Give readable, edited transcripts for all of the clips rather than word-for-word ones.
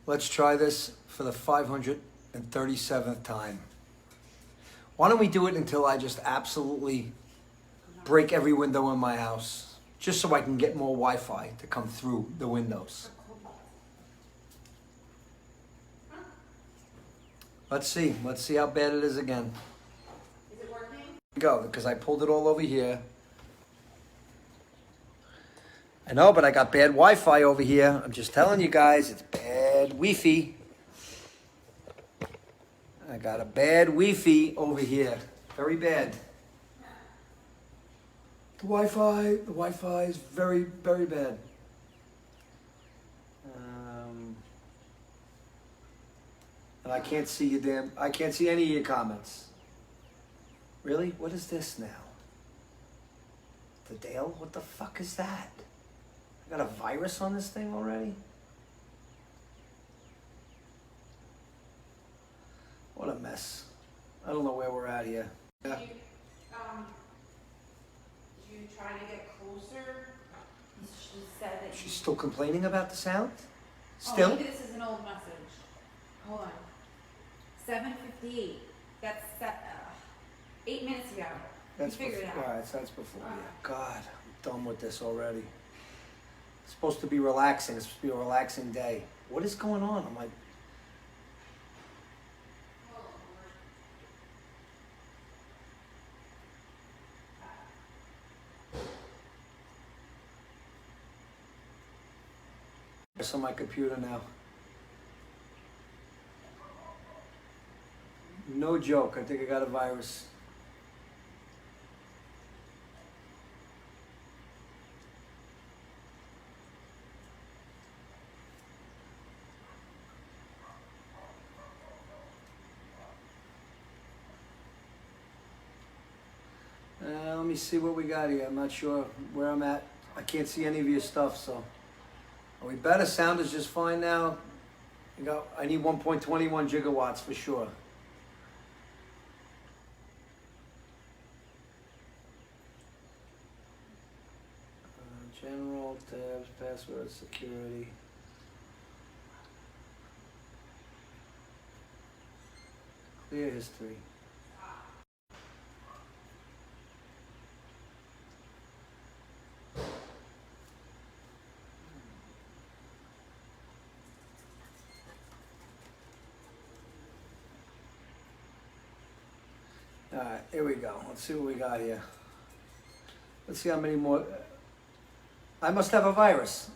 Let's try this for the 537th time. Why don't we do it until I just absolutely break every window in my house, just so I can get more Wi-Fi to come through the windows. Let's see how bad it is again. Is it working? Go, because I pulled it all over here. I know, but I got bad Wi-Fi over here. I'm just telling you guys, it's bad Wi-Fi. I got a bad Wi-Fi over here. Very bad. The Wi-Fi is very, very bad. And I can't see I can't see any of your comments. Really? What is this now? The Dale? What the fuck is that? I got a virus on this thing already? What a mess. I don't know where we're at here. Yeah. Did you try to get closer? She said that She's still complaining about the sound? Still? Oh, maybe this is an old message. Hold on. 7:58. That's 8 minutes ago. That's figured it out. All right, so that's before. Yeah. God, I'm done with this already. It's supposed to be relaxing. It's supposed to be a relaxing day. What is going on? I'm like, it's on my computer now. No joke. I think I got a virus. Let me see what we got here. I'm not sure where I'm at. I can't see any of your stuff, so. Are we better? Sound is just fine now. I need 1.21 gigawatts for sure. General, tabs, password, security. Clear history. All right, here we go. Let's see what we got here. Let's see how many more. I must have a virus.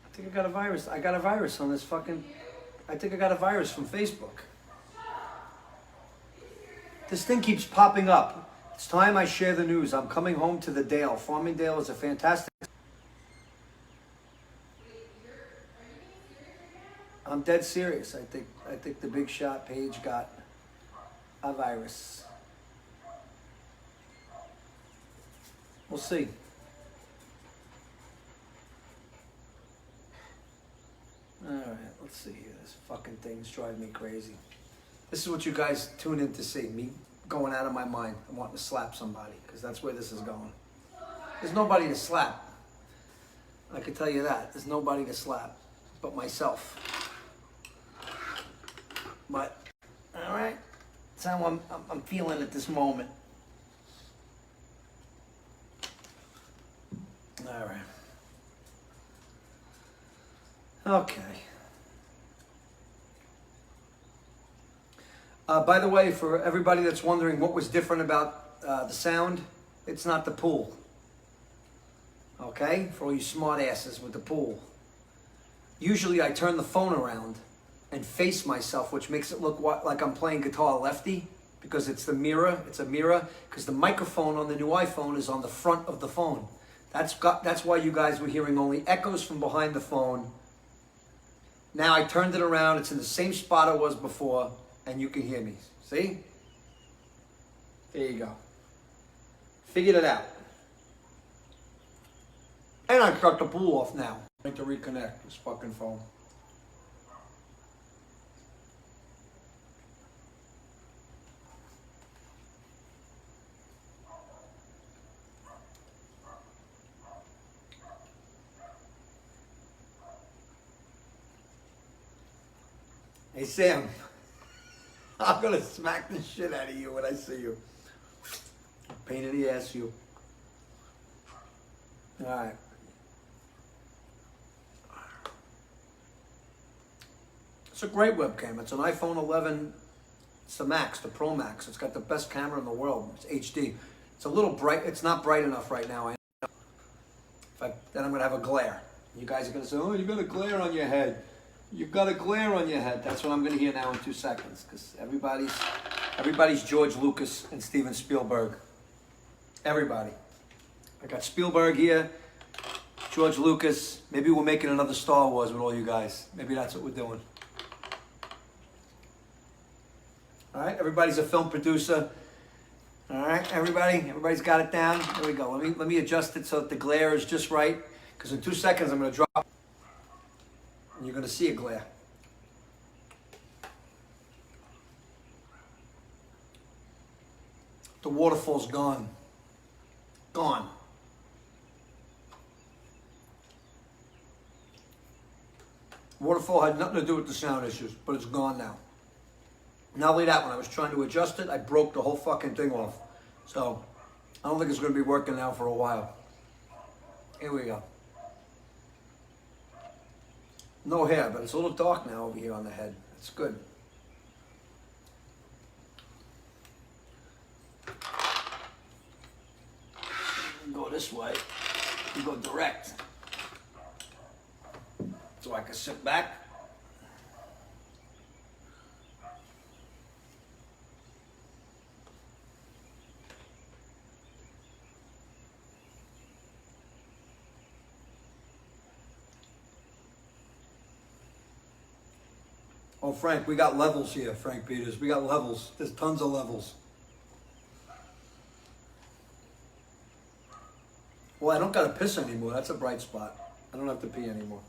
I think I got a virus. I got a virus on this fucking. I think I got a virus from Facebook. This thing keeps popping up. It's time I share the news. I'm coming home to the Dale. Farmingdale is a fantastic. I'm dead serious. I think the big shot page got a virus. We'll see. All right, let's see here. This fucking thing's driving me crazy. This is what you guys tune in to see. Me going out of my mind. I'm wanting to slap somebody because that's where this is going. There's nobody to slap. I can tell you that. There's nobody to slap but myself. But, all right. That's how I'm feeling at this moment. All right. Okay. By the way, for everybody that's wondering what was different about the sound, it's not the pool. Okay? For all you smart asses with the pool. Usually I turn the phone around and face myself, which makes it look like I'm playing guitar lefty, because it's the mirror. It's a mirror, because the microphone on the new iPhone is on the front of the phone. That's why you guys were hearing only echoes from behind the phone. Now I turned it around. It's in the same spot I was before, and you can hear me. See? There you go. Figured it out. And I shut the pool off now. I need to reconnect this fucking phone. Hey, Sam. I'm gonna smack the shit out of you when I see you. Pain in the ass, you. Alright. It's a great webcam. It's an iPhone 11. It's the Max, the Pro Max. It's got the best camera in the world. It's HD. It's a little bright. It's not bright enough right now. Then I'm going to have a glare. You guys are going to say, oh, you got a glare on your head. You've got a glare on your head. That's what I'm going to hear now in 2 seconds. Because everybody's George Lucas and Steven Spielberg. Everybody. I got Spielberg here, George Lucas. Maybe we're making another Star Wars with all you guys. Maybe that's what we're doing. All right, everybody's a film producer. All right, everybody's got it down. There we go. Let me adjust it so that the glare is just right. Because in 2 seconds I'm going to drop, and you're going to see a glare. The waterfall's gone. Gone. Waterfall had nothing to do with the sound issues, but it's gone now. Not only that, when I was trying to adjust it, I broke the whole fucking thing off. So, I don't think it's going to be working now for a while. Here we go. No hair, but it's a little dark now over here on the head. It's good. You go this way. You go direct. So I can sit back. Oh, Frank, we got levels here, Frank Peters. We got levels. There's tons of levels. Well, I don't got to piss anymore. That's a bright spot. I don't have to pee anymore.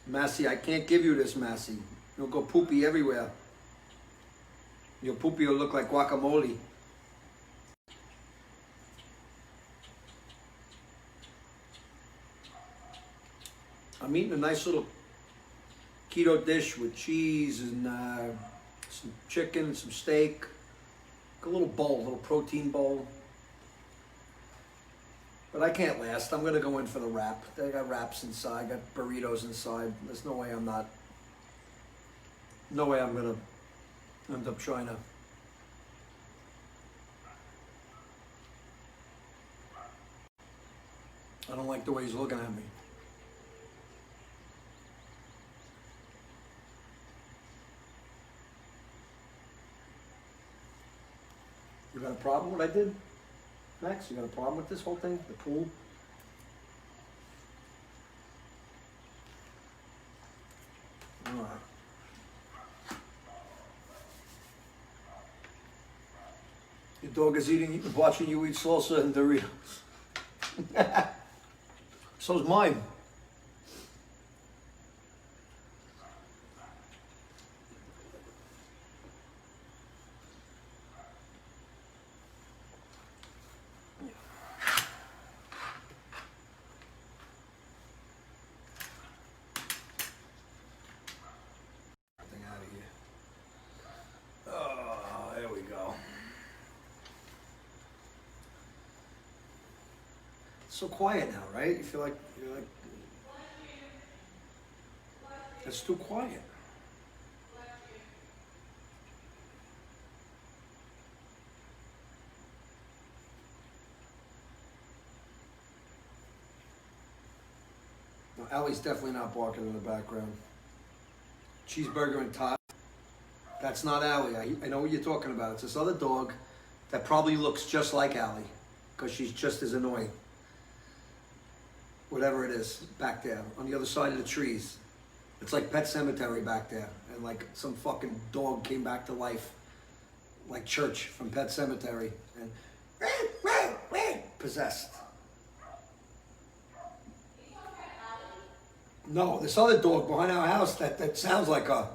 Massey, I can't give you this, Massey. You'll go poopy everywhere. Your poopy will look like guacamole. I'm eating a nice little keto dish with cheese and some chicken and some steak. A little bowl, a little protein bowl. But I can't last. I'm going to go in for the wrap. I got wraps inside, got burritos inside. There's no way I'm not. No way I'm going to end up trying to. I don't like the way he's looking at me. You got a problem with what I did? Max, you got a problem with this whole thing? The pool? All right. Your dog is watching you eat salsa and Doritos. So's mine. So quiet now, right? You feel like you're like it's too quiet. No, Allie's definitely not barking in the background. Cheeseburger and Todd. That's not Allie. I know what you're talking about. It's this other dog that probably looks just like Allie because she's just as annoying. Whatever it is, back there, on the other side of the trees. It's like Pet Cemetery back there. And like some fucking dog came back to life. Like Church from Pet Cemetery. And possessed. No, this other dog behind our house that sounds like a...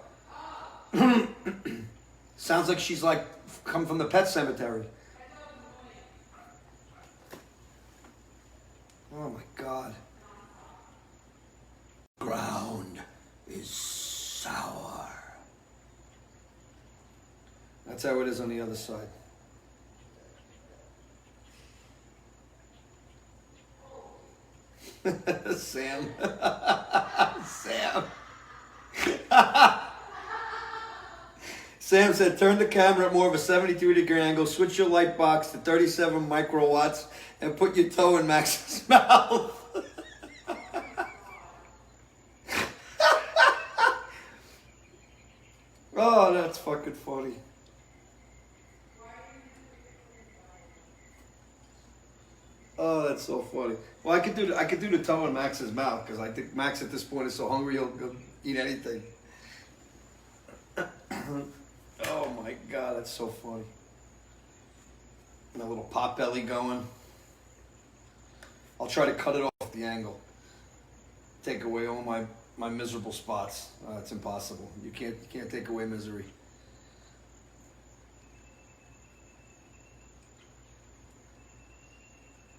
sounds like she's like come from the Pet Cemetery. That's how it is on the other side. Sam. Sam. Sam said, turn the camera at more of a 72-degree angle, switch your light box to 37 microwatts, and put your toe in Max's mouth. Oh, that's fucking funny. Oh, that's so funny. Well, I could do the toe in Max's mouth because I think Max at this point is so hungry he'll eat anything. Oh my God, that's so funny. And a little pot belly going. I'll try to cut it off the angle. Take away all my miserable spots. It's impossible. You can't take away misery.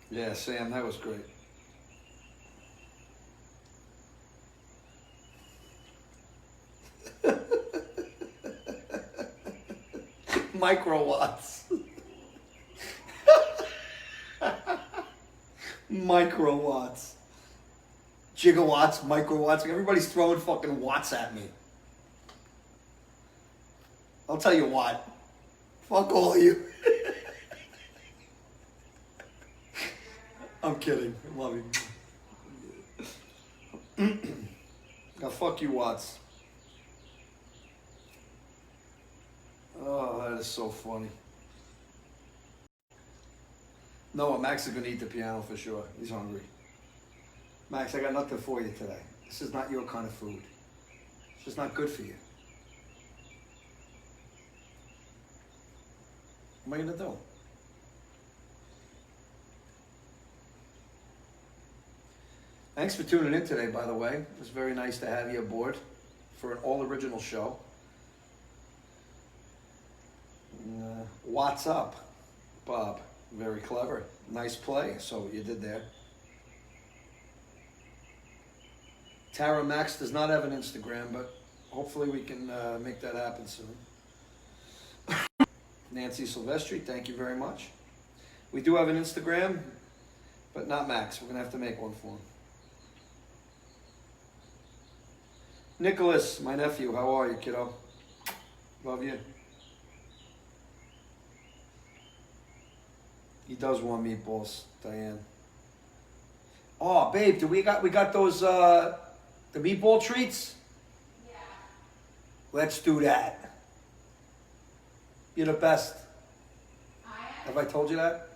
Yeah, Sam, that was great. Microwatts. Microwatts. Gigawatts, microwatts. Everybody's throwing fucking watts at me. I'll tell you what. Fuck all of you. I'm kidding. I love you. Now fuck you, Watts. Oh, that is so funny. No, Max is gonna eat the piano for sure. He's hungry. Max, I got nothing for you today. This is not your kind of food. It's just not good for you. What am I gonna do? Thanks for tuning in today, by the way. It was very nice to have you aboard for an all-original show. What's up, Bob? Very clever. Nice play. So what you did there. Tara Max does not have an Instagram, but hopefully we can make that happen soon. Nancy Silvestri, thank you very much. We do have an Instagram, but not Max. We're going to have to make one for him. Nicholas, my nephew, how are you, kiddo? Love you. He does want meatballs, Diane. Oh, babe, we got those the meatball treats? Yeah. Let's do that. You're the best. I am. Have I told you that?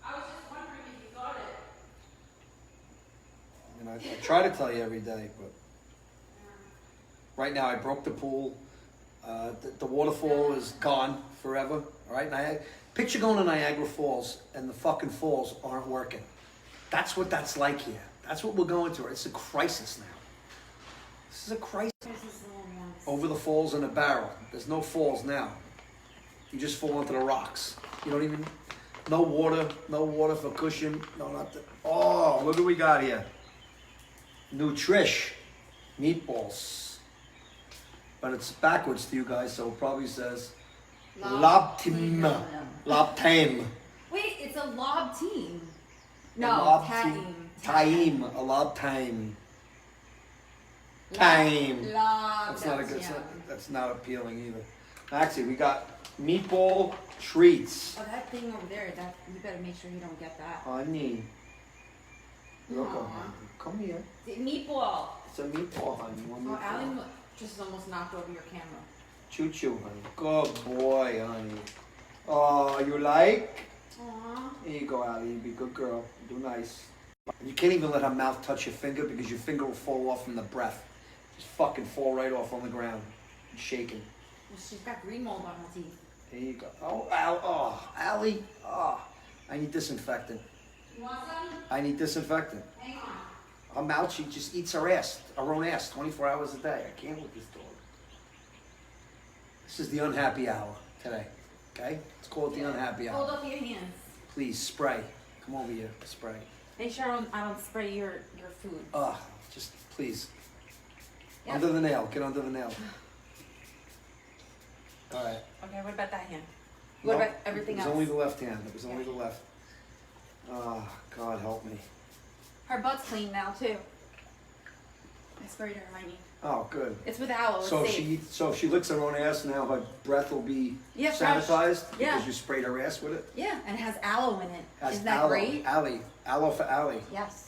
I was just wondering if you got it. I mean, I try to tell you every day, but right now I broke the pool. The waterfall is gone forever. All right, picture going to Niagara Falls and the fucking falls aren't working. That's what that's like here. That's what we're going through. It's a crisis now. This is a crisis. Over the falls in a barrel. There's no falls now. You just fall into the rocks. You don't even, no water for cushion, no nothing. Oh, look what we got here. Nutrish, meatballs. But it's backwards to you guys, so it probably says Lobteam. Lobteam. Wait, it's a lob team. No, Lobteam. Taim. A Lobteam. Time. That's not appealing either. Actually, we got meatball treats. Oh, that thing over there, you better make sure you don't get that. Honey. Look, Aw. honey. Come here. The meatball. It's a meatball, honey. One Oh, meatball. Alan just almost knocked over your camera. Choo choo, honey. Good boy, honey. Oh, you like? Aww. Here you go, Allie. Be a good girl. Do nice. You can't even let her mouth touch your finger because your finger will fall off from the breath. Just fucking fall right off on the ground. Shaking. Well, she's got green mold on her teeth. There you go. Oh, Allie. Oh, I need disinfectant. You want some? I need disinfectant. Hang on. Her mouth, she just eats her own ass, 24 hours a day. I can't with this dog. This is the unhappy hour today, okay? Let's call it the unhappy Hold hour. up your hands. Please, spray. Come over here, spray. Make sure I don't spray your food. Just please. Yep. Under the nail, get under the nail. All right. Okay, what about that hand? What Nope, about everything it was else? only the left hand. It was only the left. Oh, God help me. Her butt's clean now too. I sprayed her, honey. Oh, good. It's with aloe. So it's safe. if she licks her own ass now, her breath will be Yeah, fresh. sanitized Yeah. because you sprayed her ass with it. Yeah, and it has aloe in it. Has Isn't that aloe. great? Aloe for Allie. Yes.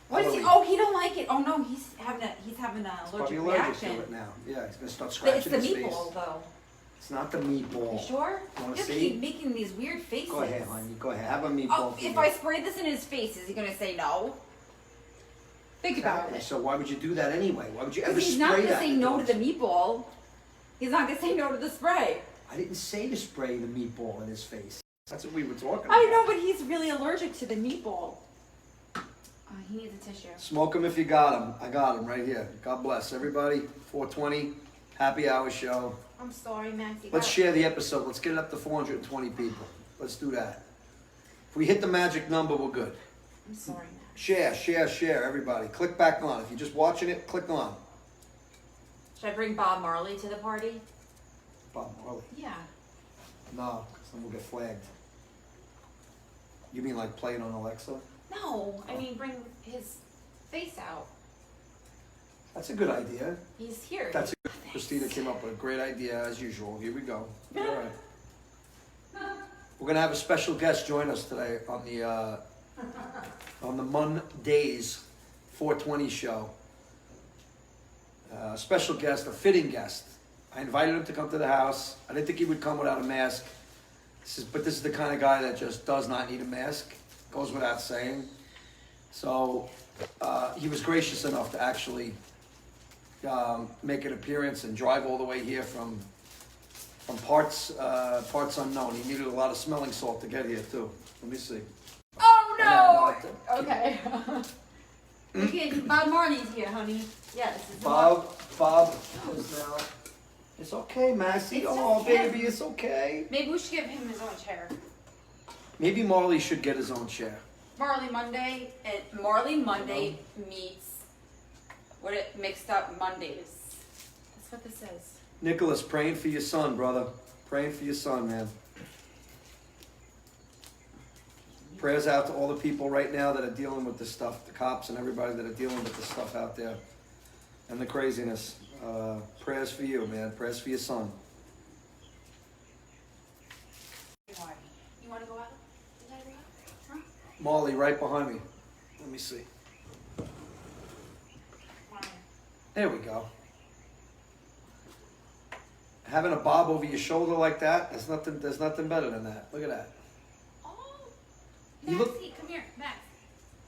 What is he? Aloe. Oh, he don't like it. Oh no, he's having an He's allergic probably allergic reaction. to it now. Yeah, he's gonna start But scratching it's the his face. meatball though. It's not the meatball. You sure? You wanna You see? keep making these weird faces. Go ahead, honey. Go ahead. Have a meatball. Oh, for if me. I spray this in his face, is he gonna say no? Think about Exactly. it. So why would you do that anyway? Why would you ever Because he's spray not that? gonna say no to the meatball. He's not gonna say no to the spray. I didn't say to spray the meatball in his face. That's what we were talking about. I know, but he's really allergic to the meatball. He needs a tissue. Smoke him if you got him. I got him right here. God bless everybody. 420, happy hour show. I'm sorry, Maxie. Let's share the episode. Let's get it up to 420 people. Let's do that. If we hit the magic number, we're good. I'm sorry, Max. Share, everybody. Click back on. If you're just watching it, click on. Should I bring Bob Marley to the party? Bob Marley. Yeah. No, because then we'll get flagged. You mean like playing on Alexa? No, I mean bring his face out. That's a good idea. He's here. Christina came up with a great idea as usual. Here we go. All right. We're gonna have a special guest join us today on the Mon-Daze 420 show. Special guest, a fitting guest. I invited him to come to the house. I didn't think he would come without a mask. But this is the kind of guy that just does not need a mask. Goes without saying. So he was gracious enough to actually make an appearance and drive all the way here from parts unknown. He needed a lot of smelling salt to get here too. Let me see. Oh no! Yeah, Okay. Bob Marley's here, honey. Yeah, this is Bob is now. It's okay, Maxie. It's Oh, okay. baby, it's okay. Maybe we should give him his own chair. Maybe Marley should get his own chair. Marley Monday meets what it mixed up Mondays. That's what this is. Nicholas, praying for your son, brother. Praying for your son, man. Prayers out to all the people right now that are dealing with this stuff, the cops and everybody that are dealing with this stuff out there and the craziness. Prayers for you, man. Prayers for your son. You want to go out? Huh? Marley, right behind me. Let me see. There we go. Having a bob over your shoulder like that, there's nothing better than that. Look at that. Oh, You Maxie, look- come here, Max.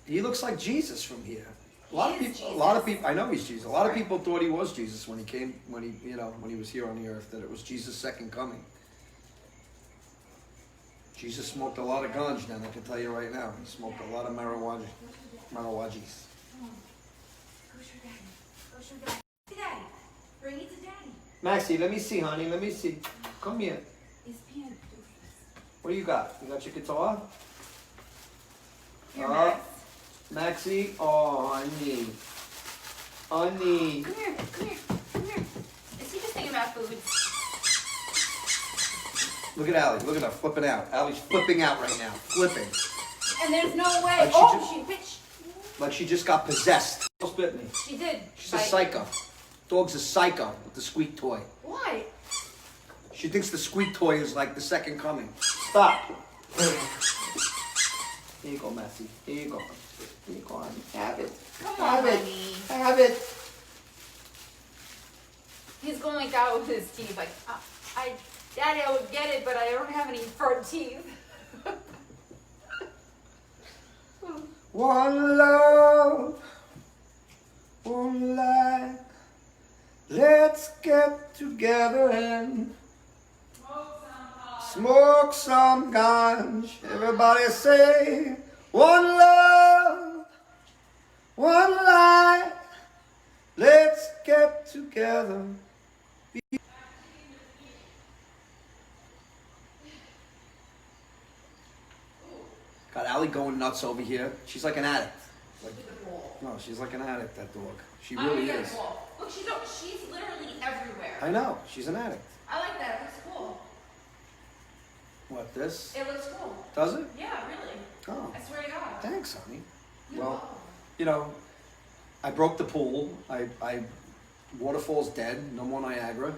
He looks like Jesus from here. A He lot is of Jesus. people. I know he's Jesus. A lot of people thought he was Jesus when he was here on the earth. That it was Jesus' second coming. Jesus smoked a lot of ganj. Then I can tell you right now, he smoked a lot of marijuana. Who's your daddy? Who's your daddy? To daddy. Bring it to daddy. Maxie, let me see, honey. Let me see. Come here. He's peeing. What do you got? You got your guitar? Here, Max. Maxie. Oh, honey. Honey. Come here. Is he just thinking about food? Look at Allie. Look at her flipping out. Allie's flipping out right now. Flipping. And there's no way. Like Oh, bitch. Like she just got possessed. Almost bit me. She did. She's a psycho. Dog's a psycho with the squeak toy. Why? She thinks the squeak toy is like the second coming. Stop. Here you go, Messi. Here you go. Here you go, honey. Have it. Come on, Have it. honey. Have it. He's going like that with his teeth. Like, Daddy, I would get it, but I don't have any front teeth. One love, one life. Let's get together and smoke some ganj. Everybody say, one love, one life. Let's get together. Got Allie going nuts over here. She's like an addict. No, she's like an addict, that dog. She really is. Look, she's literally everywhere. I know. She's an addict. I like that. It looks cool. What, this? It looks cool. Does it? Yeah, really. Oh, I swear to God. thanks, honey. You're Well, welcome. you know, I broke the pool. Waterfall's dead. No more Niagara.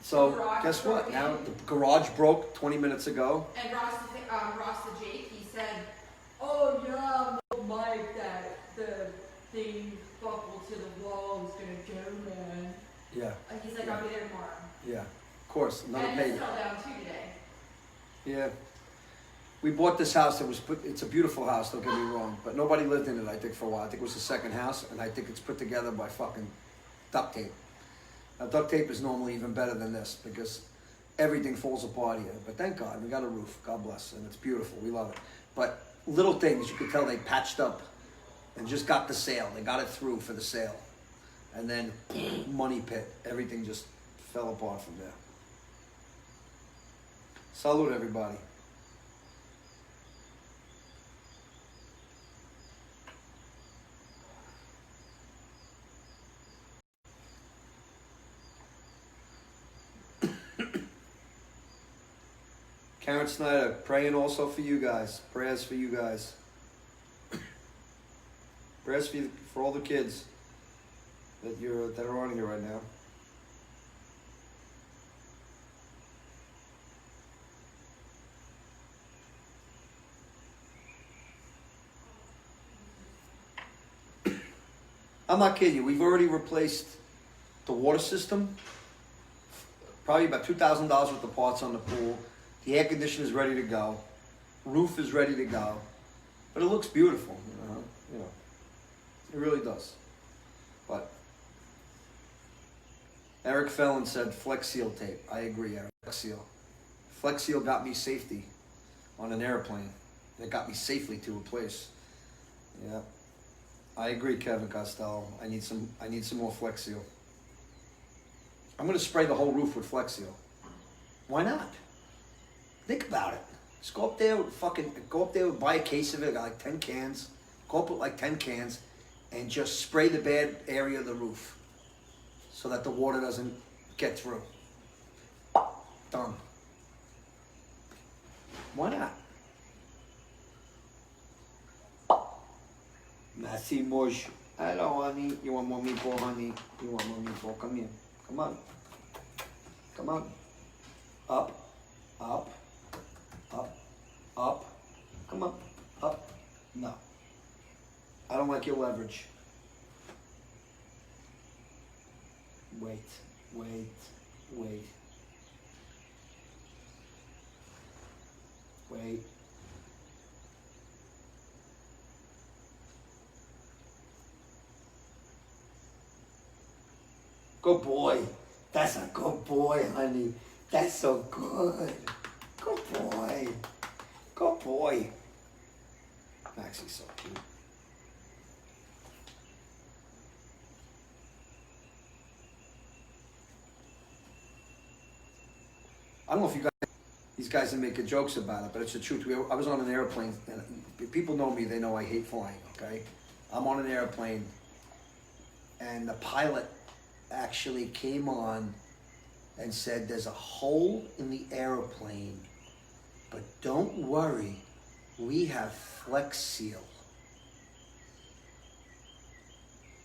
So Garage guess what? broke Now in. the garage broke 20 minutes ago. And Ross the Jake, he said, "Oh yeah, Mike, that the thing buckled to the wall is gonna go, man." Yeah, And he's like, "I'll be there tomorrow." yeah. Of course, another And it payment. fell down too today. Yeah. We bought this house. It's a beautiful house. Don't get me wrong, but nobody lived in it. I think for a while. I think it was the second house, and I think it's put together by fucking duct tape. Now, duct tape is normally even better than this because everything falls apart here. But thank God, we got a roof. God bless, and it's beautiful. We love it. But little things you could tell they patched up and just got the sale. They got it through for the sale, and then money pit. Everything just fell apart from there. Salute, everybody. Karen Snyder, praying also for you guys. Prayers for you guys. Prayers for all the kids that are on here right now. I'm not kidding you. We've already replaced the water system. Probably about $2,000 worth of parts on the pool. The air conditioner is ready to go. Roof is ready to go. But it looks beautiful, you know. It really does. But Eric Fellon said Flex Seal tape. I agree, Eric. Flex Seal. Flex Seal got me safety on an airplane. It got me safely to a place. Yeah. I agree, Kevin Costello. I need some more Flex Seal. I'm gonna spray the whole roof with Flex Seal. Why not? Think about it. Just go up there, buy a case of it, got like 10 cans. Go up with like 10 cans and just spray the bad area of the roof so that the water doesn't get through. Done. Why not? Merci, Moj. Hello, honey. You want more meatball, honey? You want more meatball? Come here. Come on. Come on. Up. Up. Up. Up. Come on. Up. No. I don't like your leverage. Wait. Wait. Wait. Wait. Good boy. That's a good boy, honey. That's so good. Good boy. Good boy. Maxie's so cute. I don't know if you guys, these guys are making jokes about it, but it's the truth. I was on an airplane, and people know me, they know I hate flying, okay? I'm on an airplane, and the pilot actually came on and said there's a hole in the airplane, but don't worry, we have Flex Seal.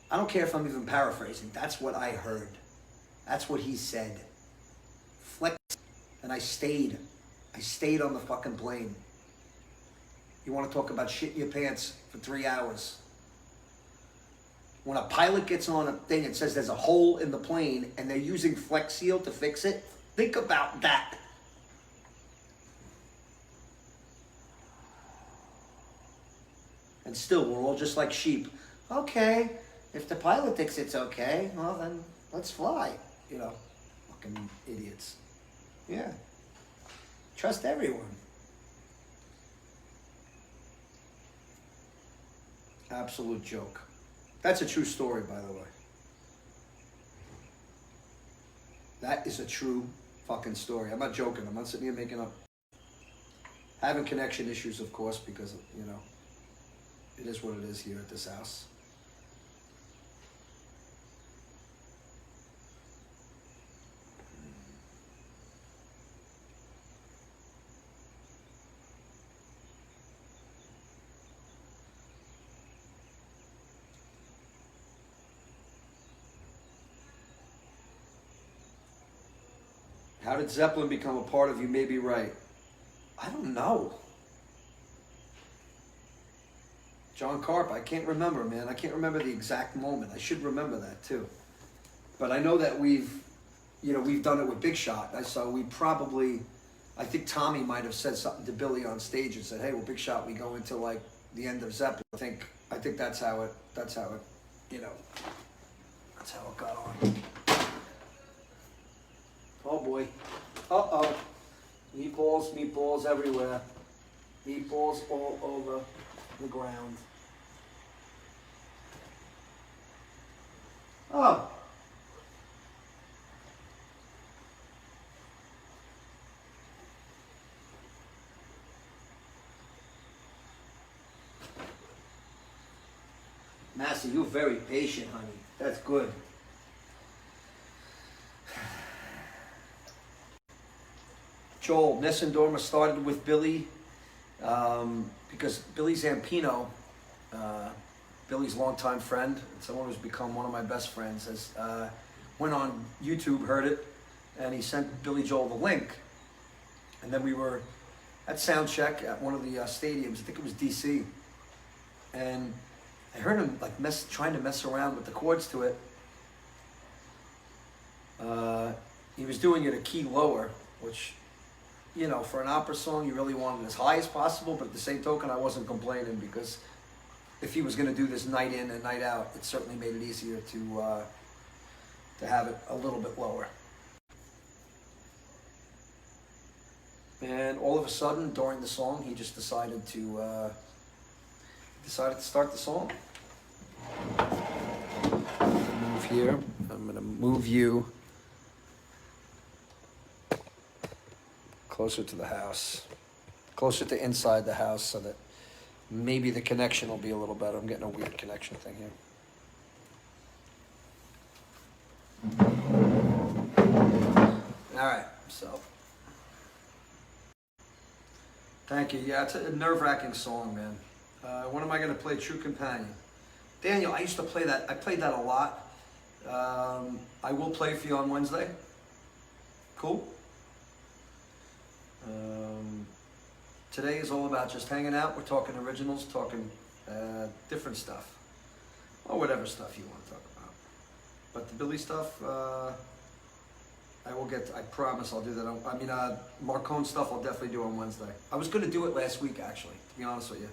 I don't care if I'm even paraphrasing. That's what I heard. That's what he said. Flex. And I stayed. I stayed on the fucking plane. You want to talk about shit in your pants for 3 hours? When a pilot gets on a thing and says there's a hole in the plane and they're using Flex Seal to fix it, think about that. And still, we're all just like sheep. Okay, if the pilot thinks it's okay, well then let's fly. You know, fucking idiots. Yeah. Trust everyone. Absolute joke. That's a true story, by the way. That is a true fucking story. I'm not joking. I'm not sitting here making up. Having connection issues, of course, because, you know, it is what it is here at this house. How did Zeppelin become a part of you? Maybe right. I don't know. John Carp, I can't remember, man. I can't remember the exact moment. I should remember that too. But I know that we've done it with Big Shot. So we probably, I think Tommy might have said something to Billy on stage and said, "Hey, well, Big Shot, we go into like the end of Zeppelin." I think that's how it, that's how it got on. Oh boy. Uh-oh. Meatballs everywhere. Meatballs all over the ground. Oh. Massey, you're very patient, honey. That's good. Joel, Ness and Dorma started with Billy because Billy Zampino, Billy's longtime friend, and someone who's become one of my best friends, has went on YouTube, heard it, and he sent Billy Joel the link. And then we were at sound check at one of the stadiums, I think it was DC, and I heard him like trying to mess around with the chords to it. He was doing it a key lower, which, you know, for an opera song, you really want it as high as possible, but at the same token, I wasn't complaining because if he was going to do this night in and night out, it certainly made it easier to have it a little bit lower. And all of a sudden, during the song, he just decided to start the song. Move here. I'm going to move you closer to the house, closer to inside the house, so that maybe the connection will be a little better. I'm getting a weird connection thing here. All right, so thank you. Yeah, it's a nerve-wracking song, man. When am I going to play True Companion? Daniel, I used to play that. I played that a lot. I will play for you on Wednesday. Cool. Today is all about just hanging out. We're talking originals, talking different stuff, or whatever stuff you want to talk about. But the Billy stuff, I promise I'll do that. Marcone stuff I'll definitely do on Wednesday. I was going to do it last week, actually, to be honest with you.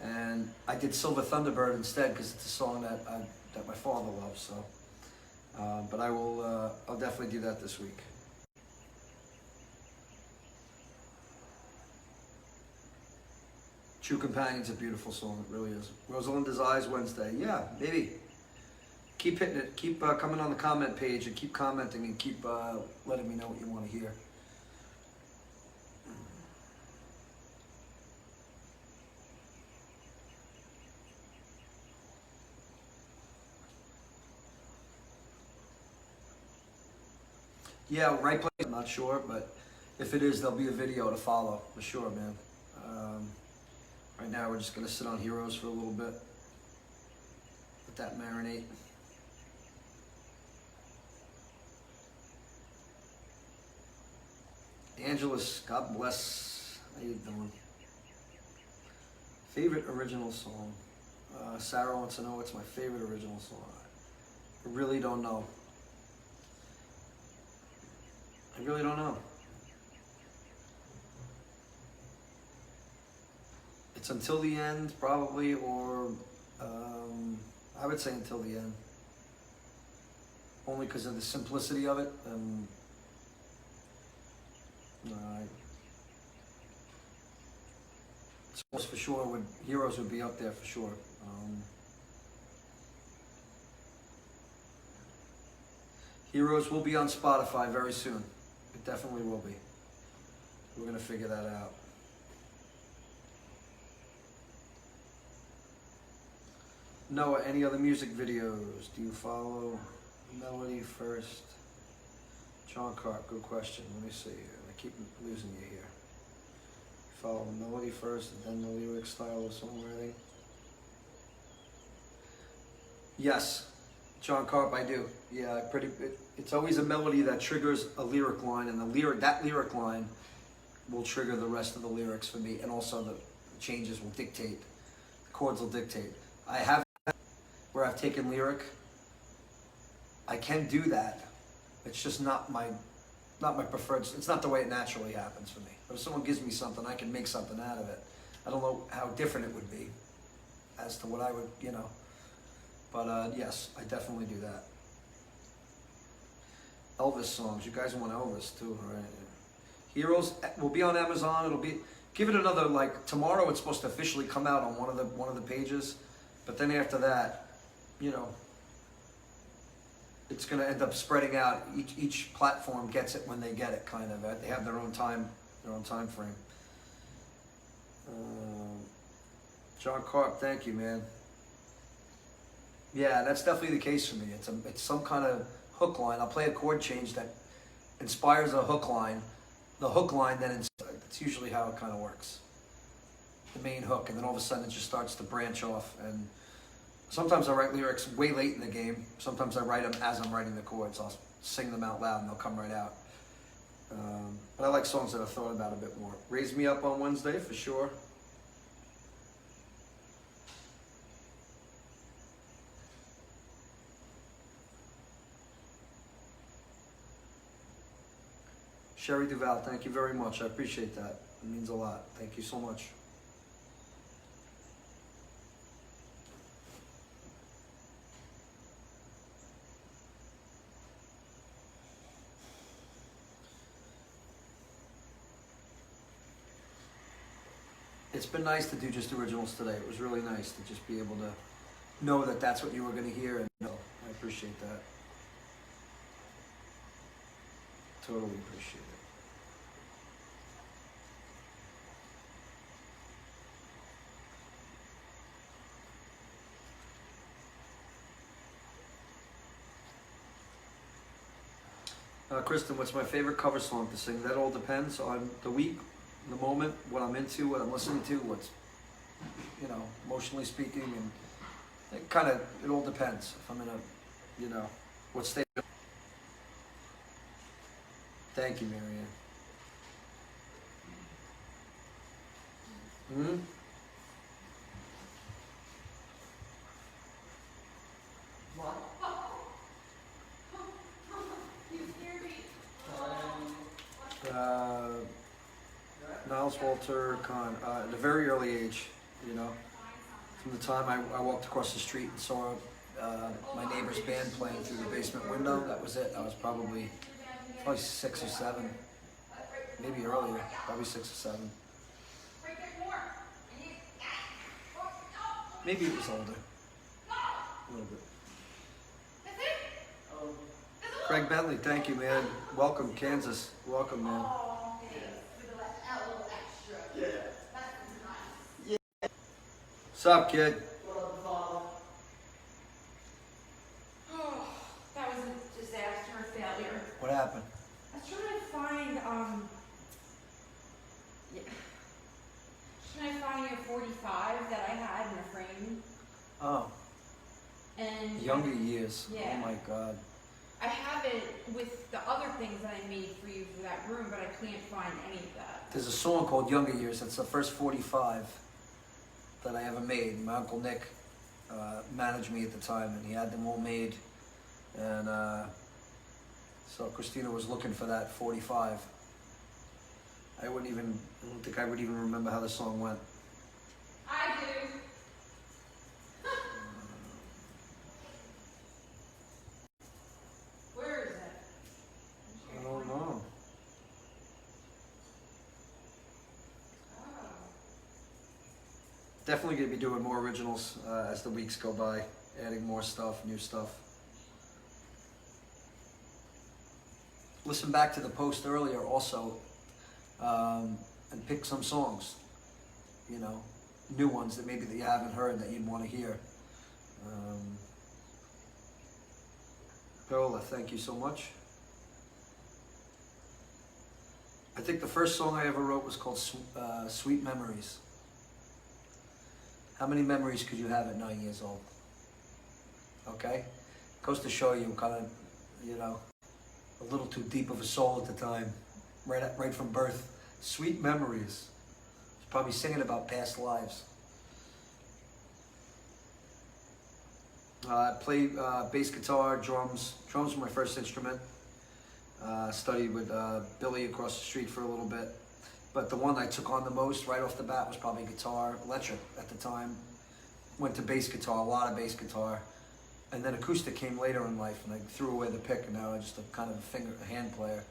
And I did Silver Thunderbird instead because it's a song that my father loves. So, but I'll definitely do that this week. True Companion's a beautiful song, it really is. Rosalinda's Eyes Wednesday, yeah, maybe. Keep hitting it, keep coming on the comment page and keep commenting and keep letting me know what you want to hear. Yeah, right place, I'm not sure, but if it is, there'll be a video to follow, for sure, man. Right now, we're just going to sit on Heroes for a little bit. Let that marinate. Angelus, God bless. How you doing? Favorite original song? Sarah wants to know what's my favorite original song. I really don't know. I really don't know. It's Until the End, probably, or I would say Until the End. Only because of the simplicity of it. For sure, Heroes would be up there for sure. Heroes will be on Spotify very soon. It definitely will be. We're going to figure that out. Noah, any other music videos? Do you follow Melody first? John Carp, good question. Let me see here. I keep losing you here. Follow the melody first and then the lyric style of songwriting. Yes. John Carp, I do. Yeah, it's always a melody that triggers a lyric line, and that lyric line will trigger the rest of the lyrics for me, and also the changes will dictate, the chords will dictate. I have where I've taken lyric. I can do that. It's just not my preferred. It's not the way it naturally happens for me. But if someone gives me something, I can make something out of it. I don't know how different it would be as to what I would, you know. But yes, I definitely do that. Elvis songs. You guys want Elvis too, right? Heroes will be on Amazon. It'll be, give it another, like, tomorrow it's supposed to officially come out on one of the pages, but then after that, you know, it's going to end up spreading out. Each platform gets it when they get it, kind of. They have their own time frame. John Carp, thank you, man. Yeah, that's definitely the case for me. It's some kind of hook line. I'll play a chord change that inspires a hook line. The hook line then, it's usually how it kind of works. The main hook, and then all of a sudden it just starts to branch off. And sometimes I write lyrics way late in the game. Sometimes I write them as I'm writing the chords. I'll sing them out loud and they'll come right out. But I like songs that I've thought about a bit more. Raise Me Up on Wednesday, for sure. Sherry Duval, thank you very much. I appreciate that. It means a lot. Thank you so much. It's been nice to do just originals today. It was really nice to just be able to know that that's what you were going to hear, and I appreciate that. Totally appreciate it. Kristen, what's my favorite cover song to sing? That all depends on the week, the moment, what I'm into, what I'm listening to, what's, you know, emotionally speaking, and it all depends. If I'm in a, you know, what state. Thank you, Marianne. What? You scared me. Niles Walter Kahn, at a very early age, you know, from the time I walked across the street and saw my neighbor's band playing through the basement window, that was it. I was probably 6 or 7, maybe earlier, probably 6 or 7. Maybe it was older, a little bit. Craig Bentley, thank you, man. Welcome, Kansas. Welcome, man. What's up, kid? Oh, that was a disaster, a failure. What happened? I was trying to find, a 45 that I had in a frame. Oh, And younger years. Yeah. Oh my God. I have it with the other things that I made for you for that room, but I can't find any of that. There's a song called Younger Years. That's the first 45 that I ever made. My Uncle Nick managed me at the time, and he had them all made. And so Christina was looking for that 45. I don't think I would even remember how the song went. I do. Where is it? I don't know. Oh. Definitely going to be doing more originals as the weeks go by, adding more stuff, new stuff. Listen back to the post earlier also, and pick some songs, you know, new ones that maybe that you haven't heard that you'd want to hear. Paola, thank you so much. I think the first song I ever wrote was called Sweet Memories. How many memories could you have at 9 years old? Okay? Goes to show you kind of, you know, a little too deep of a soul at the time, right from birth. Sweet memories. He's probably singing about past lives. I played bass guitar, drums. Drums were my first instrument. Studied with Billy across the street for a little bit. But the one I took on the most right off the bat was probably guitar, electric at the time. Went to bass guitar, a lot of bass guitar. And then acoustic came later in life, and I threw away the pick, and now I'm just a kind of a hand player.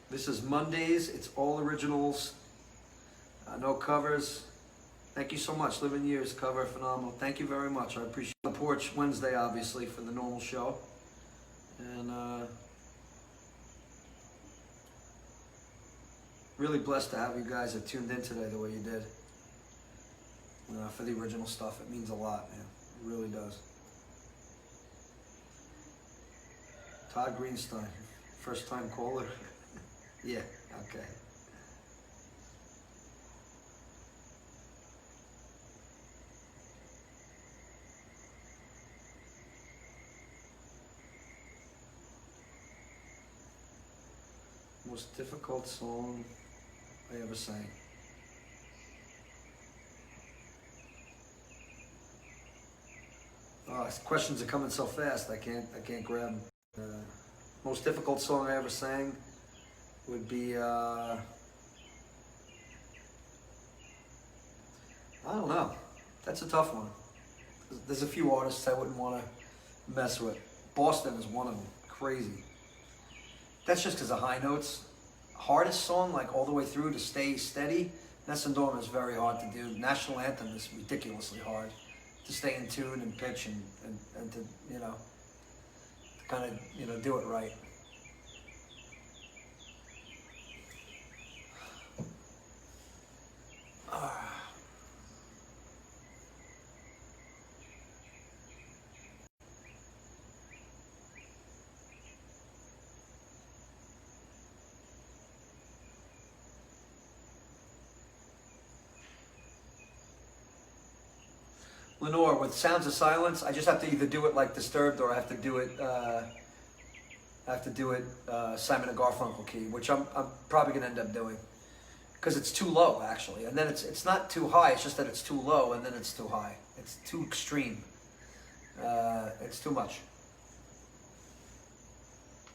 This is Mon-Daze. It's all originals, no covers. Thank you so much. Living Years cover, phenomenal. Thank you very much. I appreciate the Porch Wednesday, obviously, for the normal show. And really blessed to have you guys that tuned in today the way you did. For the original stuff, it means a lot, man. It really does. Todd Greenstein, first time caller. Yeah, okay. Most difficult song I ever sang. Oh, questions are coming so fast. I can't grab them. Most difficult song I ever sang would be I don't know. That's a tough one. There's a few artists I wouldn't want to mess with. Boston is one of them. Crazy. That's just because of high notes. Hardest song, like all the way through to stay steady, Nessun Dorma is very hard to do. National Anthem is ridiculously hard to stay in tune and pitch and to, you know, to kind of, you know, do it right. Lenore, with Sounds of Silence, I just have to either do it like Disturbed or I have to do it Simon and Garfunkel key, which I'm probably gonna end up doing because it's too low actually, and then it's not too high. It's just that it's too low and then it's too high. It's too extreme. It's too much.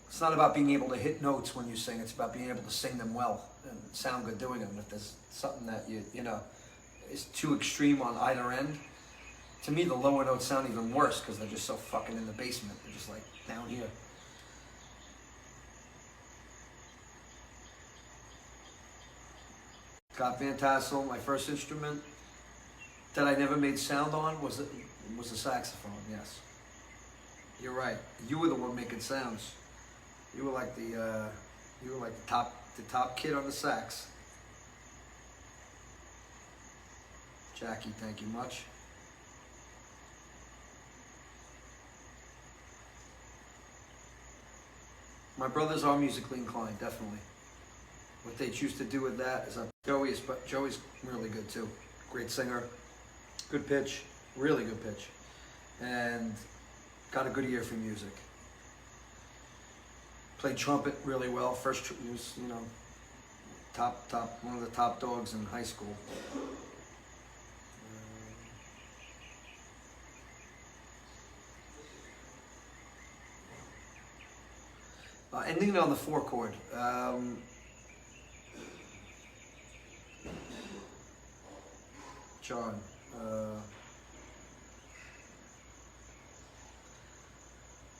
It's not about being able to hit notes when you sing. It's about being able to sing them well and sound good doing them. If there's something that you know is too extreme on either end. To me, the lower notes sound even worse because they're just so fucking in the basement. They're just like down here. Scott Van Tassel, my first instrument that I never made sound on was a saxophone. Yes, you're right. You were the one making sounds. You were like the top kid on the sax. Jackie, thank you much. My brothers are musically inclined, definitely. What they choose to do with that is up. Joey's really good too. Great singer, good pitch, really good pitch, and got a good ear for music. Played trumpet really well. He was, you know, top, one of the top dogs in high school. Ending on the 4 chord. John.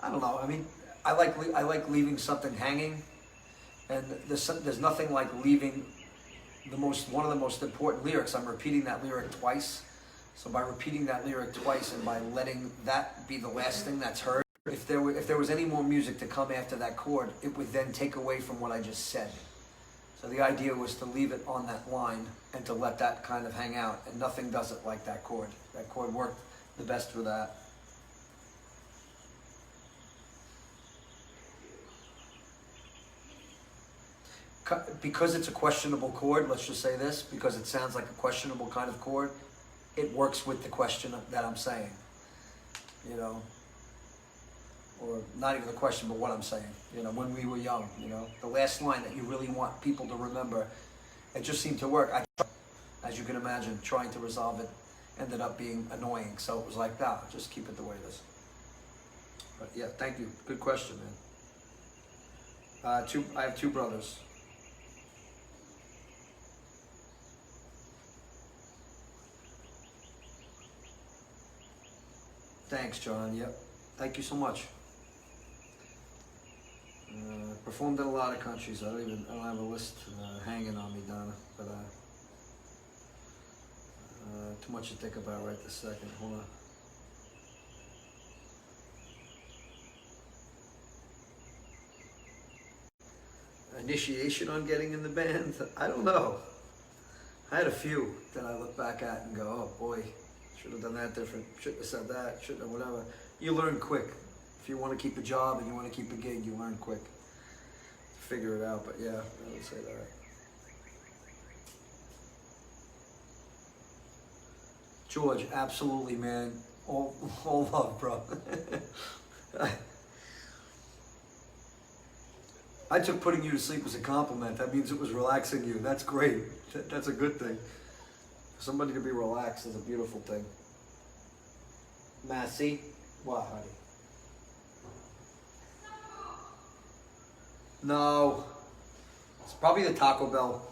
I don't know. I mean, I like leaving something hanging, and there's nothing like leaving one of the most important lyrics. I'm repeating that lyric twice. So by repeating that lyric twice and by letting that be the last thing that's heard, if there was any more music to come after that chord, it would then take away from what I just said. So the idea was to leave it on that line and to let that kind of hang out, and nothing does it like that chord. That chord worked the best for that. because it's a questionable chord, let's just say this, because it sounds like a questionable kind of chord, it works with the question that I'm saying, you know, or not even the question, but what I'm saying, you know, when we were young, you know, the last line that you really want people to remember, it just seemed to work. As you can imagine, trying to resolve it ended up being annoying, so it was like, nah, just keep it the way it is. But yeah, thank you, good question, man. I have two brothers. Thanks, John. Yep. Thank you so much. Performed in a lot of countries. I don't have a list hanging on me, Donna. But too much to think about right this second. Hold on. Initiation on getting in the band? I don't know. I had a few that I look back at and go, oh boy, should have done that different, shouldn't have said that, shouldn't have whatever. You learn quick. If you want to keep a job and you want to keep a gig, you learn quick to figure it out. But yeah, I would say that. George, absolutely, man. All love, bro. I took putting you to sleep as a compliment. That means it was relaxing you. That's great. That's a good thing. For somebody to be relaxed is a beautiful thing. Massey, what, honey? No. It's probably the Taco Bell.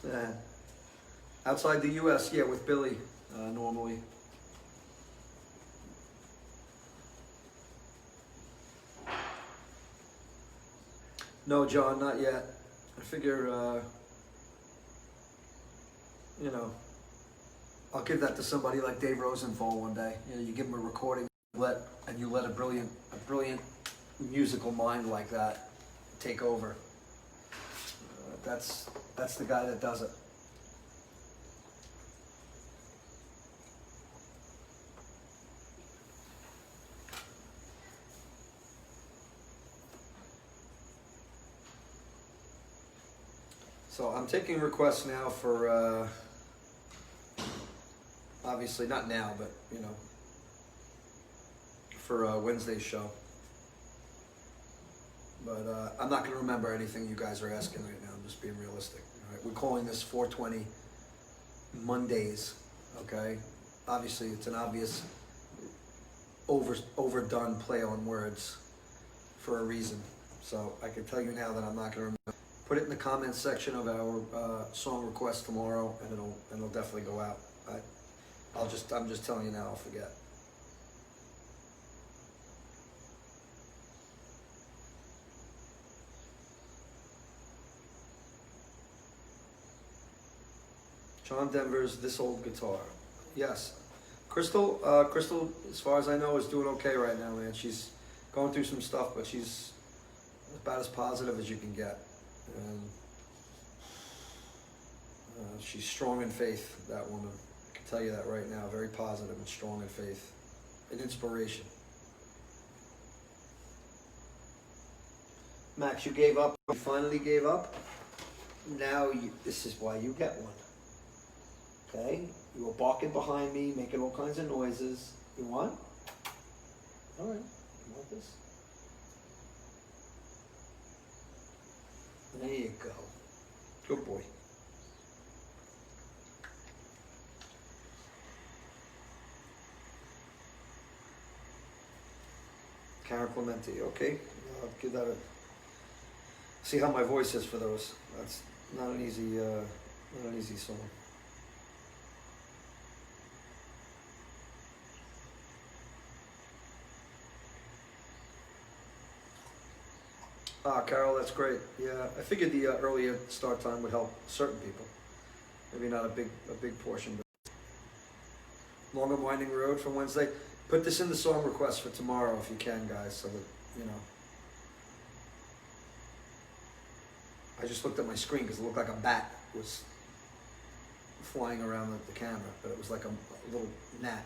Yeah. Outside the U.S., yeah, with Billy, normally. No, John, not yet. I figure, you know, I'll give that to somebody like Dave Rosenthal one day. You know, you give him a recording, and you let a brilliant musical mind like that take over. That's the guy that does it. So I'm taking requests now for, obviously not now, but you know, for Wednesday's show. But I'm not going to remember anything you guys are asking right now. I'm just being realistic. All right? We're calling this 420 Mon-Daze, okay? Obviously, it's an obvious overdone play on words for a reason. So I can tell you now that I'm not going to remember. Put it in the comments section of our song request tomorrow, and it'll definitely go out. I'm just telling you now. I'll forget. John Denver's This Old Guitar. Yes. Crystal, as far as I know, is doing okay right now, man. She's going through some stuff, but she's about as positive as you can get. And she's strong in faith, that woman. I can tell you that right now. Very positive and strong in faith. An inspiration. Max, you gave up. You finally gave up. Now, this is why you get one. Okay? You were barking behind me, making all kinds of noises. You want? All right. You want this? There you go. Good boy. Karen Clementi, okay. I'll give that a... See how my voice is for those. That's not an easy song. Ah, Carol, that's great. Yeah, I figured the earlier start time would help certain people. Maybe not a big portion, but long and winding road for Wednesday. Put this in the song request for tomorrow if you can, guys, so that, you know. I just looked at my screen because it looked like a bat was flying around the camera, but it was like a little gnat.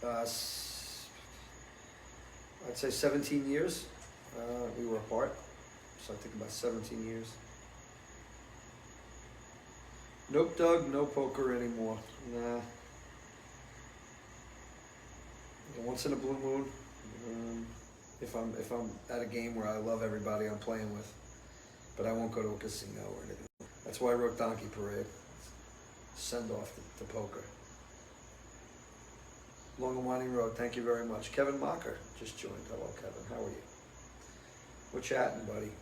I'd say 17 years we were apart, so I think about 17 years. Nope, Doug, no poker anymore. Nah. Once in a blue moon, if I'm at a game where I love everybody I'm playing with, but I won't go to a casino or anything. That's why I wrote Donkey Parade. Send off to poker. Long and Winding Road, thank you very much. Kevin Mocker just joined. Hello, Kevin. How are you? We're chatting, buddy.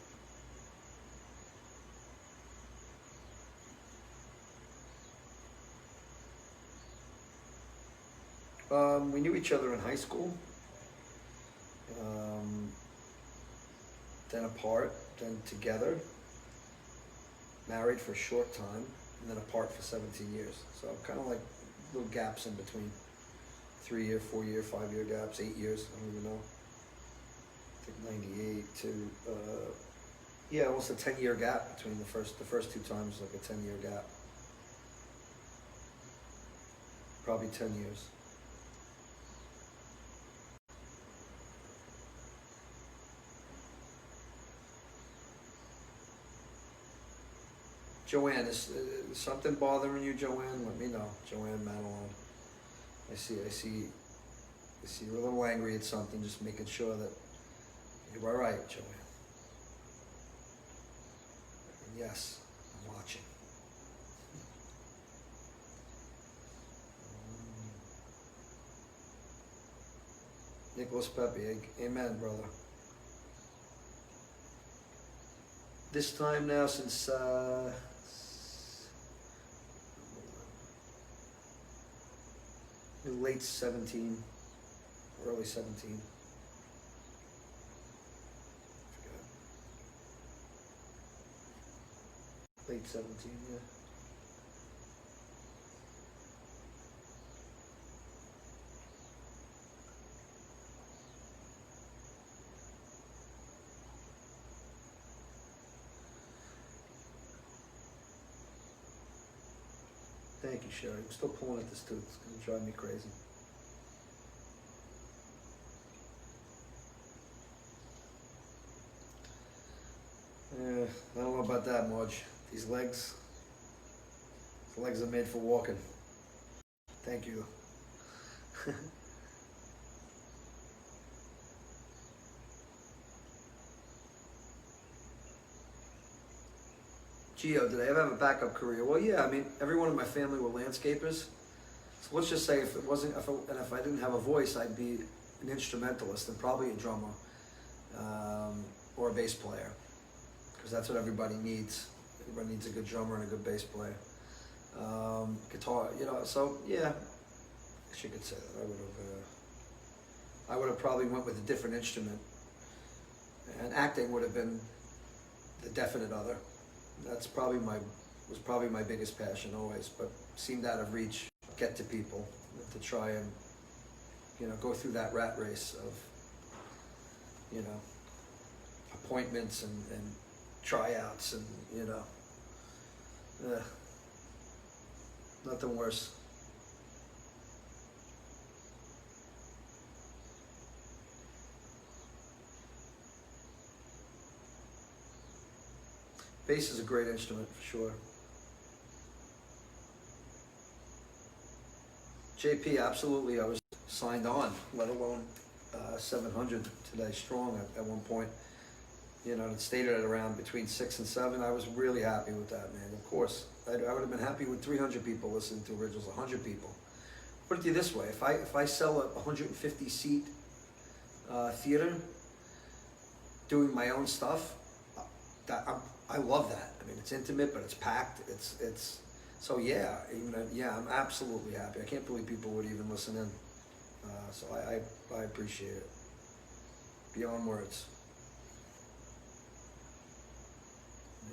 We knew each other in high school. Then apart, then together. Married for a short time, and then apart for 17 years. So kind of like little gaps in between. 3-year, 4-year, 5-year gaps, 8 years, I don't even know. I think 98 to, yeah, almost a 10-year gap between the first 2 times, like a 10-year gap. Probably 10 years. Joanne, is something bothering you, Joanne? Let me know, Joanne Madelon. I see you're a little angry at something, just making sure that you're all right, Joanne. And yes, I'm watching. Nicholas Pepe, amen, brother. This time now since late 17, early 17. Late 17, yeah. Thank you, Sherry. I'm still pulling at this tooth. It's going to drive me crazy. I don't know about that, Marge. These legs are made for walking. Thank you. Gio, did I ever have a backup career? Well, yeah. I mean, everyone in my family were landscapers. So let's just say if I didn't have a voice, I'd be an instrumentalist and probably a drummer or a bass player, because that's what everybody needs. Everybody needs a good drummer and a good bass player. Guitar, you know. So yeah, I guess you could say that. I would have probably went with a different instrument, and acting would have been the definite other. That's probably my biggest passion always, but seemed out of reach. Get to people to try and, you know, go through that rat race of, you know, appointments and tryouts and, you know, nothing worse. Bass is a great instrument for sure. JP, absolutely. I was signed on, let alone 700 today strong at one point. You know, it stated at around between 6 and 7. I was really happy with that, man. Of course, I would have been happy with 300 people listening to originals, 100 people. Put it to you this way: if I sell a 150 seat theater, doing my own stuff, I love that. I mean, it's intimate, but it's packed. It's so yeah. I'm absolutely happy. I can't believe people would even listen in. So I appreciate it beyond words.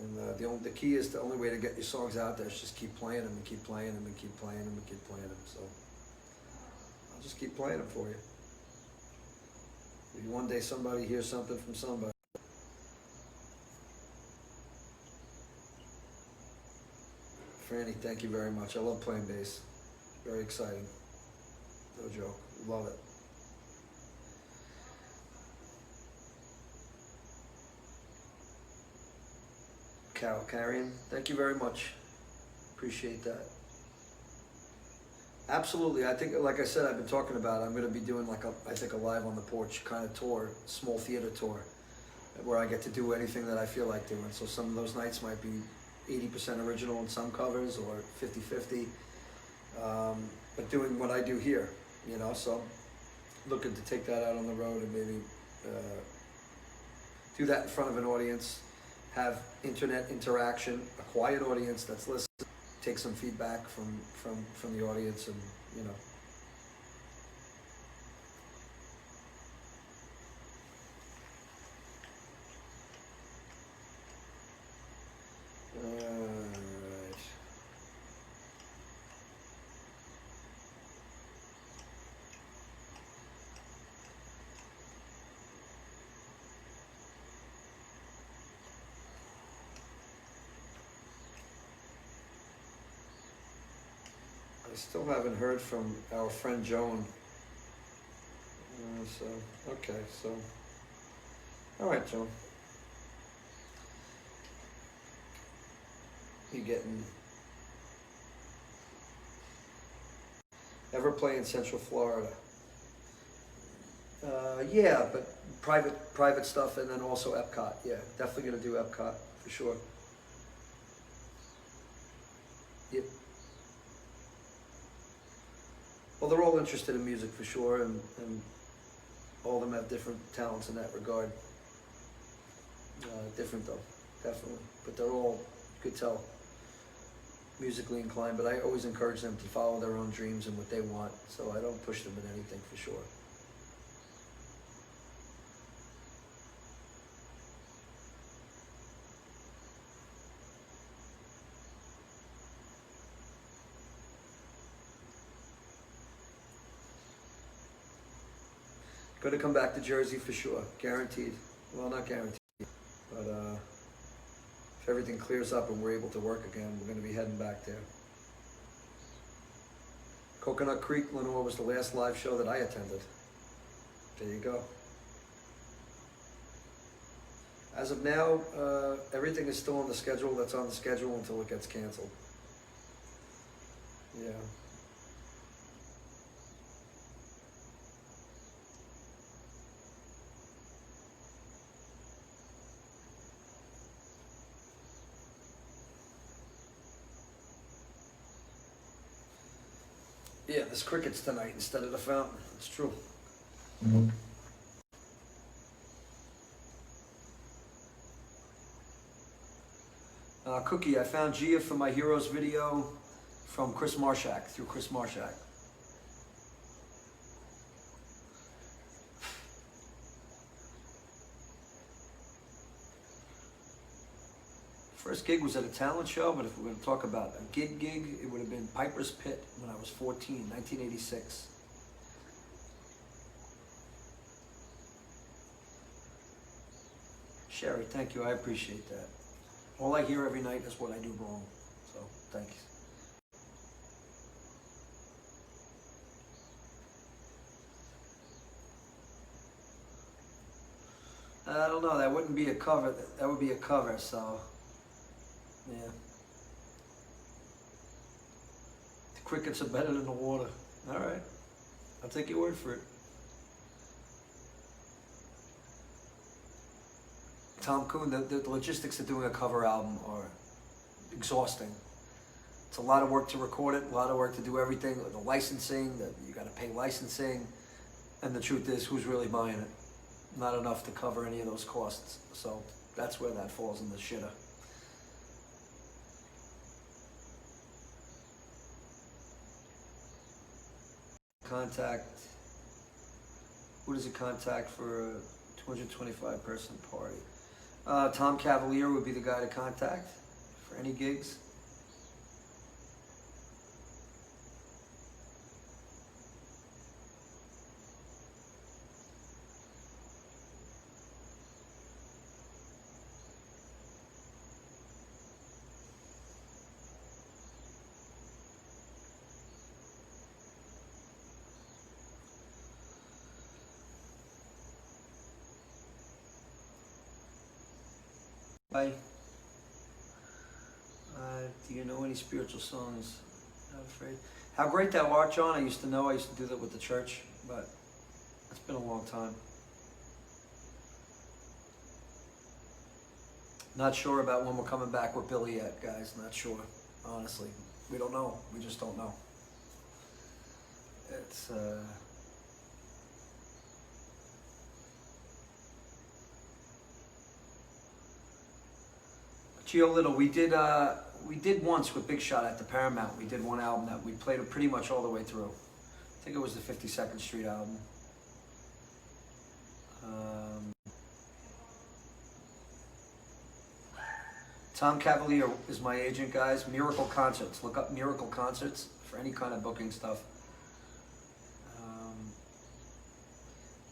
And the key is the only way to get your songs out there is just keep playing them and keep playing them and keep playing them and keep playing them. So I'll just keep playing them for you. Maybe one day somebody hears something from somebody. Franny, thank you very much. I love playing bass. Very exciting. No joke. Love it. Carol Carrion, thank you very much. Appreciate that. Absolutely. I think, like I said, I've been talking about it. I'm going to be doing like a live on the porch kind of tour, small theater tour, where I get to do anything that I feel like doing. So some of those nights might be 80% original and some covers, or 50-50. But doing what I do here, you know, so looking to take that out on the road and maybe do that in front of an audience, have internet interaction, a quiet audience that's listening, take some feedback from the audience, and you know. Alright. I still haven't heard from our friend Joan. Okay, so. Alright, Joan. You getting. Ever play in Central Florida? Yeah, but private stuff, and then also Epcot. Yeah, definitely gonna do Epcot for sure. Yep. Well, they're all interested in music for sure, and all of them have different talents in that regard. Different though, definitely. But they're all, you could tell, musically inclined. But I always encourage them to follow their own dreams and what they want. So I don't push them in anything for sure. Gonna come back to Jersey for sure, guaranteed. Well, not guaranteed, but if everything clears up and we're able to work again, we're gonna be heading back there. Coconut Creek, Lenore was the last live show that I attended. There you go. As of now, everything is still on the schedule. That's on the schedule until it gets canceled. Yeah. Yeah, there's crickets tonight instead of the fountain. It's true. Mm-hmm. Cookie, I found Gia for my Heroes video from Chris Marshak, through Chris Marshak. First gig was at a talent show, but if we're going to talk about a gig, it would have been Piper's Pit when I was 14, 1986. Sherry, thank you. I appreciate that. All I hear every night is what I do wrong. So, thanks. I don't know. That wouldn't be a cover. That would be a cover, so... Yeah. The crickets are better than the water. All right. I'll take your word for it. Tom Kuhn, the logistics of doing a cover album are exhausting. It's a lot of work to record it, a lot of work to do everything, the licensing, you got to pay licensing, and the truth is, who's really buying it? Not enough to cover any of those costs. So that's where that falls in the shitter. Contact, who does it contact for a 225 person party? Tom Cavalier would be the guy to contact for any gigs. Bye. Do you know any spiritual songs? Not afraid. How great thou art, John. I used to know. I used to do that with the church, but it's been a long time. Not sure about when we're coming back with Billy yet, guys. Not sure. Honestly, we don't know. We just don't know. It's Gio Little, we did once with Big Shot at the Paramount. We did one album that we played it pretty much all the way through. I think it was the 52nd Street album. Tom Cavalier is my agent, guys. Miracle Concerts. Look up Miracle Concerts for any kind of booking stuff.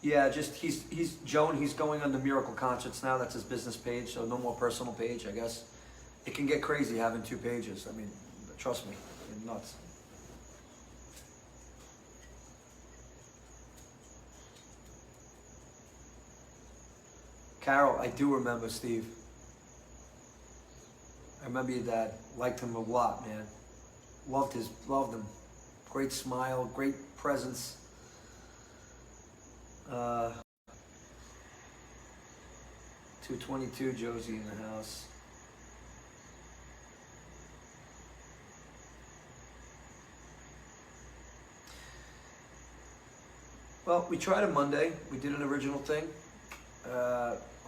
Yeah, just he's Joan. He's going on the Miracle Concerts now. That's his business page, so no more personal page, I guess. It can get crazy having 2 pages. I mean, trust me, it's nuts. Carol, I do remember Steve. I remember your dad. Liked him a lot, man. Loved him. Great smile, great presence. 222 Josie in the house. Well, we tried a Monday. We did an original thing.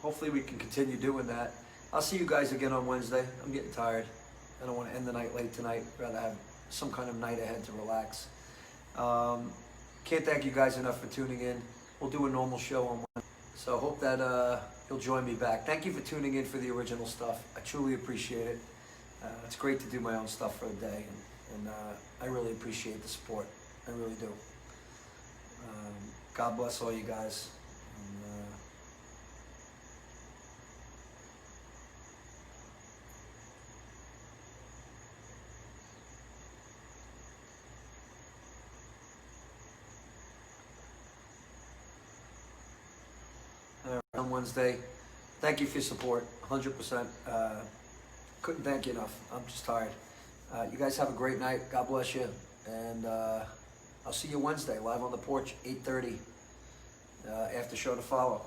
Hopefully we can continue doing that. I'll see you guys again on Wednesday. I'm getting tired. I don't want to end the night late tonight. Rather have some kind of night ahead to relax. Can't thank you guys enough for tuning in. We'll do a normal show on Wednesday. So hope that you'll join me back. Thank you for tuning in for the original stuff. I truly appreciate it. It's great to do my own stuff for a day. And I really appreciate the support. I really do. God bless all you guys. On Wednesday, thank you for your support, 100%. Couldn't thank you enough. I'm just tired. You guys have a great night. God bless you. And I'll see you Wednesday, live on the porch, 8:30. After show to follow.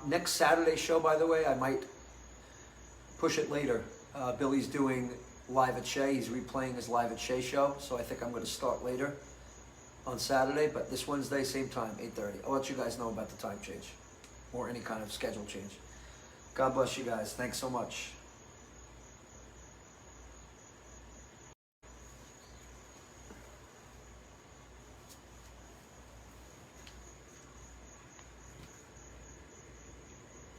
Next Saturday show, by the way, I might push it later. Billy's doing Live at Shea. He's replaying his Live at Shea show, so I think I'm going to start later on Saturday, but this Wednesday, same time, 8:30. I'll let you guys know about the time change or any kind of schedule change. God bless you guys. Thanks so much.